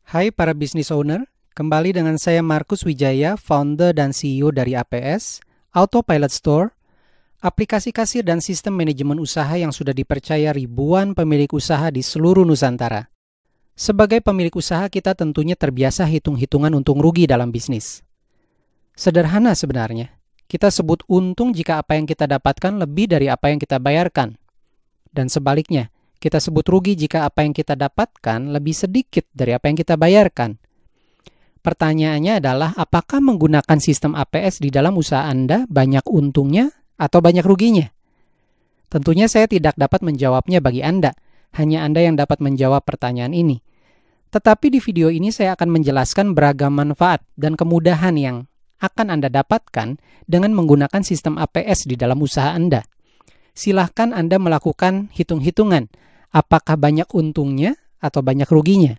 Hai para business owner, kembali dengan saya Markus Wijaya, founder dan CEO dari APS, Autopilot Store, aplikasi kasir dan sistem manajemen usaha yang sudah dipercaya ribuan pemilik usaha di seluruh Nusantara. Sebagai pemilik usaha, kita tentunya terbiasa hitung-hitungan untung rugi dalam bisnis. Sederhana sebenarnya, kita sebut untung jika apa yang kita dapatkan lebih dari apa yang kita bayarkan. Dan sebaliknya, kita sebut rugi jika apa yang kita dapatkan lebih sedikit dari apa yang kita bayarkan. Pertanyaannya adalah, apakah menggunakan sistem APS di dalam usaha Anda banyak untungnya atau banyak ruginya? Tentunya saya tidak dapat menjawabnya bagi Anda, hanya Anda yang dapat menjawab pertanyaan ini. Tetapi di video ini saya akan menjelaskan beragam manfaat dan kemudahan yang akan Anda dapatkan dengan menggunakan sistem APS di dalam usaha Anda. Silahkan Anda melakukan hitung-hitungan, apakah banyak untungnya atau banyak ruginya.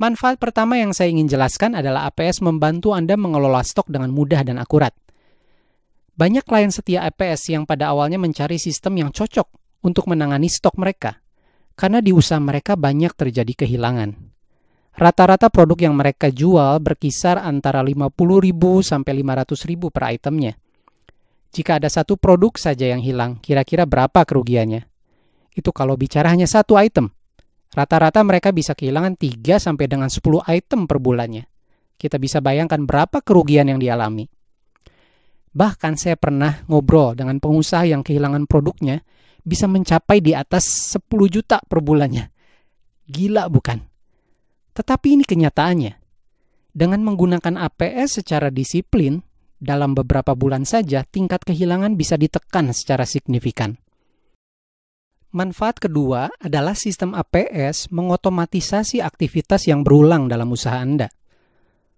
Manfaat pertama yang saya ingin jelaskan adalah APS membantu Anda mengelola stok dengan mudah dan akurat. Banyak klien setia APS yang pada awalnya mencari sistem yang cocok untuk menangani stok mereka, karena di usaha mereka banyak terjadi kehilangan. Rata-rata produk yang mereka jual berkisar antara 50.000 sampai 500.000 per itemnya. Jika ada satu produk saja yang hilang, kira-kira berapa kerugiannya? Itu kalau bicara hanya satu item. Rata-rata mereka bisa kehilangan 3 sampai dengan 10 item per bulannya. Kita bisa bayangkan berapa kerugian yang dialami. Bahkan saya pernah ngobrol dengan pengusaha yang kehilangan produknya bisa mencapai di atas 10 juta per bulannya. Gila bukan? Tetapi ini kenyataannya. Dengan menggunakan APS secara disiplin, dalam beberapa bulan saja tingkat kehilangan bisa ditekan secara signifikan. Manfaat kedua adalah sistem APS mengotomatisasi aktivitas yang berulang dalam usaha Anda.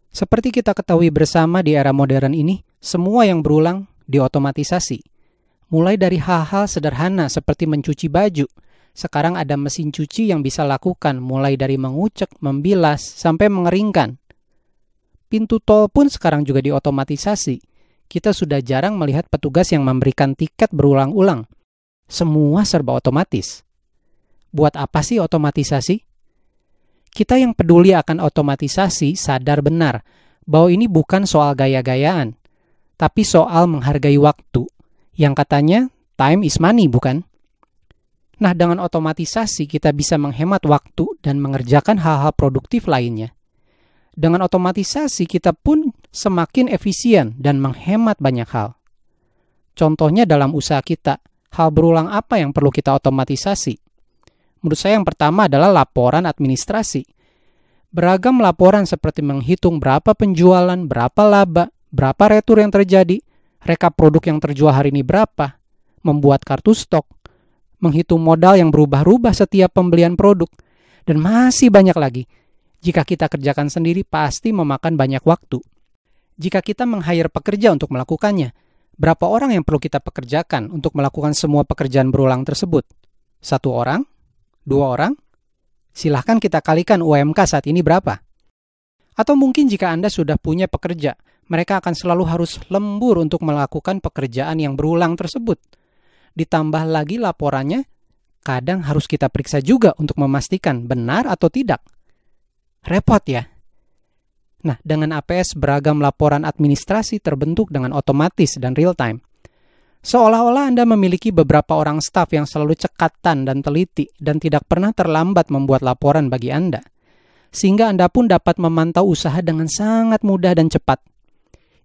Seperti kita ketahui bersama di era modern ini, semua yang berulang diotomatisasi. Mulai dari hal-hal sederhana seperti mencuci baju, sekarang ada mesin cuci yang bisa lakukan mulai dari mengucek, membilas, sampai mengeringkan. Pintu tol pun sekarang juga diotomatisasi. Kita sudah jarang melihat petugas yang memberikan tiket berulang-ulang. Semua serba otomatis. Buat apa sih otomatisasi? Kita yang peduli akan otomatisasi sadar benar bahwa ini bukan soal gaya-gayaan, tapi soal menghargai waktu. Yang katanya, time is money, bukan? Nah, dengan otomatisasi kita bisa menghemat waktu dan mengerjakan hal-hal produktif lainnya. Dengan otomatisasi kita pun semakin efisien dan menghemat banyak hal. Contohnya dalam usaha kita, hal berulang apa yang perlu kita otomatisasi? Menurut saya yang pertama adalah laporan administrasi. Beragam laporan seperti menghitung berapa penjualan, berapa laba, berapa retur yang terjadi, rekap produk yang terjual hari ini berapa, membuat kartu stok, menghitung modal yang berubah-ubah setiap pembelian produk, dan masih banyak lagi. Jika kita kerjakan sendiri, pasti memakan banyak waktu. Jika kita meng-hire pekerja untuk melakukannya, berapa orang yang perlu kita pekerjakan untuk melakukan semua pekerjaan berulang tersebut? 1 orang? 2 orang? Silahkan kita kalikan UMK saat ini berapa. Atau mungkin jika Anda sudah punya pekerja, mereka akan selalu harus lembur untuk melakukan pekerjaan yang berulang tersebut. Ditambah lagi laporannya, kadang harus kita periksa juga untuk memastikan benar atau tidak. Repot ya? Nah, dengan APS beragam laporan administrasi terbentuk dengan otomatis dan real time. Seolah-olah Anda memiliki beberapa orang staf yang selalu cekatan dan teliti dan tidak pernah terlambat membuat laporan bagi Anda. Sehingga Anda pun dapat memantau usaha dengan sangat mudah dan cepat.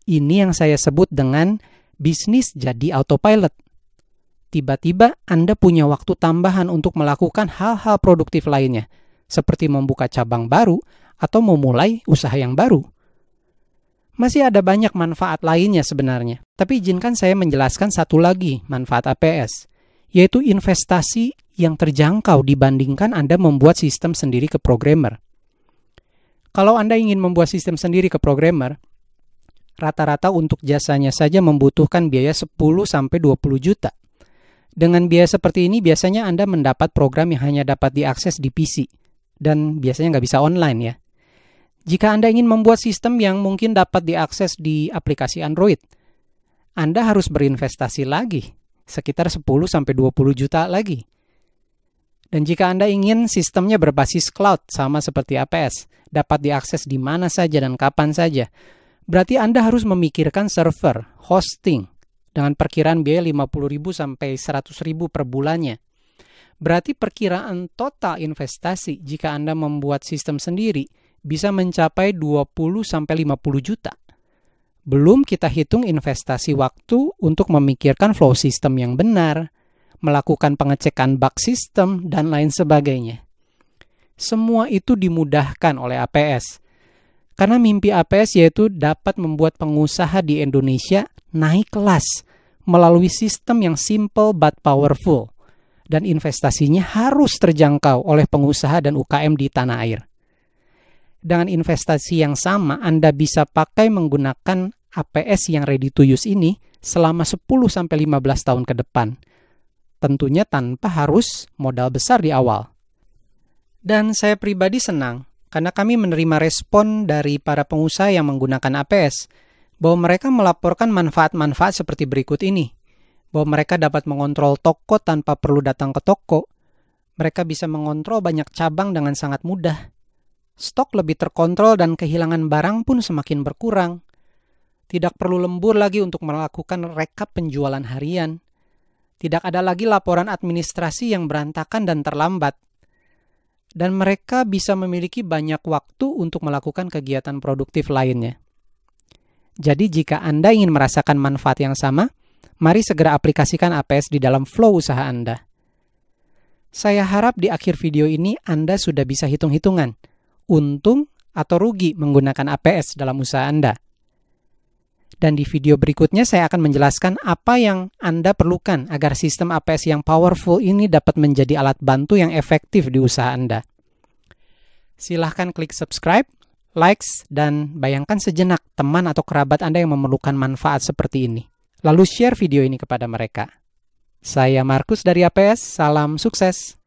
Ini yang saya sebut dengan bisnis jadi autopilot. Tiba-tiba Anda punya waktu tambahan untuk melakukan hal-hal produktif lainnya, seperti membuka cabang baru atau memulai usaha yang baru. Masih ada banyak manfaat lainnya sebenarnya, tapi izinkan saya menjelaskan satu lagi manfaat APS, yaitu investasi yang terjangkau dibandingkan Anda membuat sistem sendiri ke programmer. Kalau Anda ingin membuat sistem sendiri ke programmer, rata-rata untuk jasanya saja membutuhkan biaya 10-20 juta. Dengan biaya seperti ini, biasanya Anda mendapat program yang hanya dapat diakses di PC, dan biasanya nggak bisa online ya. Jika Anda ingin membuat sistem yang mungkin dapat diakses di aplikasi Android, Anda harus berinvestasi lagi, sekitar 10-20 juta lagi. Dan jika Anda ingin sistemnya berbasis cloud sama seperti APS, dapat diakses di mana saja dan kapan saja, berarti Anda harus memikirkan server, hosting, dengan perkiraan biaya 50.000 sampai 100.000 per bulannya. Berarti perkiraan total investasi jika Anda membuat sistem sendiri bisa mencapai 20 sampai 50 juta. Belum kita hitung investasi waktu untuk memikirkan flow system yang benar, melakukan pengecekan bug system, dan lain sebagainya. Semua itu dimudahkan oleh APS. Karena mimpi APS yaitu dapat membuat pengusaha di Indonesia naik kelas melalui sistem yang simple but powerful. Dan investasinya harus terjangkau oleh pengusaha dan UKM di tanah air. Dengan investasi yang sama, Anda bisa pakai menggunakan APS yang ready to use ini selama 10-15 tahun ke depan. Tentunya tanpa harus modal besar di awal. Dan saya pribadi senang karena kami menerima respon dari para pengusaha yang menggunakan APS bahwa mereka melaporkan manfaat-manfaat seperti berikut ini. Bahwa mereka dapat mengontrol toko tanpa perlu datang ke toko. Mereka bisa mengontrol banyak cabang dengan sangat mudah. Stok lebih terkontrol dan kehilangan barang pun semakin berkurang. Tidak perlu lembur lagi untuk melakukan rekap penjualan harian. Tidak ada lagi laporan administrasi yang berantakan dan terlambat. Dan mereka bisa memiliki banyak waktu untuk melakukan kegiatan produktif lainnya. Jadi jika Anda ingin merasakan manfaat yang sama, mari segera aplikasikan APS di dalam flow usaha Anda. Saya harap di akhir video ini Anda sudah bisa hitung-hitungan untung atau rugi menggunakan APS dalam usaha Anda. Dan di video berikutnya saya akan menjelaskan apa yang Anda perlukan agar sistem APS yang powerful ini dapat menjadi alat bantu yang efektif di usaha Anda. Silahkan klik subscribe, likes, dan bayangkan sejenak teman atau kerabat Anda yang memerlukan manfaat seperti ini. Lalu share video ini kepada mereka. Saya Markus dari APS, salam sukses!